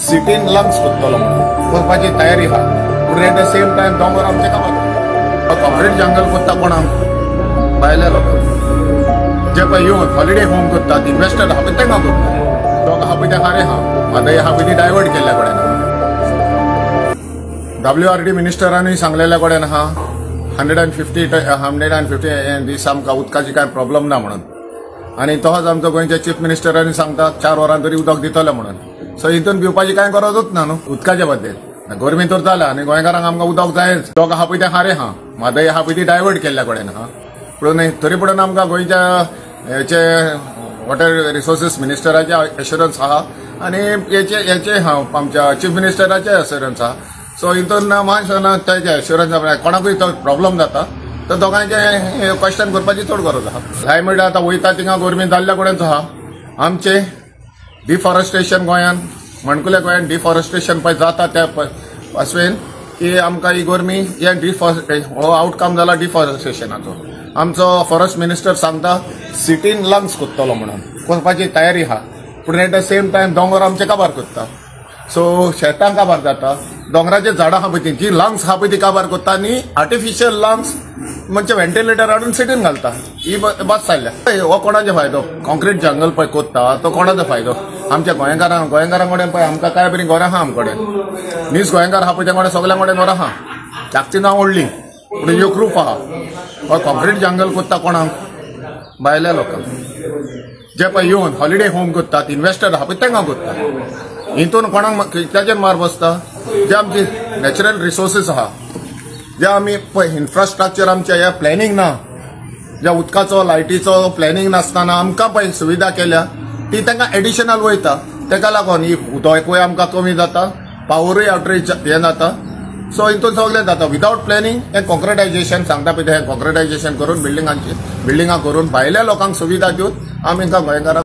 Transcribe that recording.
सिटीन लंग्स कोत्तलो म्हणून करपाची तयारी हा. पूण एट द सेम टायम दोंगर आमचे कामाक कॉन्क्रीट जंगल कोत्ता कोणाक भायल्या लोकांक जे पळय येवन हॉलिडे होम करतात इन्व्हेस्टर हा पळय तांकां करतात. लोक हा पळय ते खरे हा मागीर हा पळय ती डायवर्ट केल्ल्या कडेन WRD मिनिस्टरांनी सांगलेल्या कडेन हा 150 दीस आमकां उदकाची कांय प्रॉब्लेम ना म्हणून. आनी तोच आमचो गोंयच्या चीफ मिनिस्टरांनी सांगता 4 वरां तरी उदक दितले म्हणून. सो हितून भिवपाची कांय गरजूच ना न्हू उदकाचे बद्दल. गरमी तर जाला आनी गोंयकारांक आमकां उदक जायच. लोक हा पळय ते खरे हा मागीर हा पळय ती डायवर्ट केल्ल्या कडेन हा. पूण तरी पूण आमकां गोंयच्या हेचे वॉटर रिसोर्सीस मिनिस्टराचे एश्युरन्स आहा आनी हेचे हा आमच्या चीफ मिनिस्टराचे एश्युरन्स आहा. सो हितून मातशें तेजे एश्युरन्स कोणाकूय तो प्रॉब्लेम जाता तर दोगांचे क्वेश्चन करपाची चड गरज आहा. क्लायमेट आतां वयता थिंगा गरमी जाल्ल्या कडेनच आहा. आमचे डिफॉरेस्टेशन गोंयान मणकुल्या गोंयान डिफॉरेस्टेशन पळय जाता त्या पासवेन की आमकां ही गरमी हो आउटकम जाला डिफॉरेस्टेशनाचो. आमचो फॉरेस्ट मिनिस्टर सांगता सिटीन लंग्स कोत्तलो म्हणून करपाची तयारी हा. पूण एट द सेम टायम दोंगर आमचे काबार करता. सो शेतां काबार जाता. दोंगराचे झाडां हा पळय जी लंग्स हा पळय ती काबार करता आनी आर्टिफिशियल लंग्स म्हणजे व्हेंटिलेटर हाडून सिटीन घालता. ही बस जाल्ल्या. हो कोणाचो फायदो? कॉन्क्रीट जंगल पळय कोत्ता तो कोणाचो फायदो? आमच्या गोंयकारां कडेन पळय आमकां काय बरी घरां आहा आमचे कडेन. मीस गोंयकार हा पळय ते कडेन सगळ्यां कडेन घरां आहा. धाकटी ना व्हडली पूण एकरूप आहा. हो कॉन्क्रीट जंगल कोत्ता कोणाक? भायल्या लोकांक जे पळय येवन हॉलिडे होम करतात इन्व्हेस्टर हा पळय तांकां करतात. हितून कोणाक कित्याचेर मार बसता? जे आमचे नॅचरल रिसोर्सीस आहा जे आमी पळय इन्फ्रास्ट्रक्चर आमचे हे प्लॅनिंग ना ज्या उदकाचो लायटीचो प्लॅनिंग नासतना आमकां पळय सुविधा केल्या ती तांकां एडिशनल वयता. ताका लागून ही उदकूय आमकां कमी जाता पावरूय आउटरीच हे जाता. सो हितून सगळें जाता विदाउट प्लॅनिंग हे कॉन्क्रिटायजेशन सांगता पळय हे कॉन्क्रिटायजेशन करून बिल्डिंगां करून भायल्या लोकांक सुविधा दिवन आमी गोंयकारांक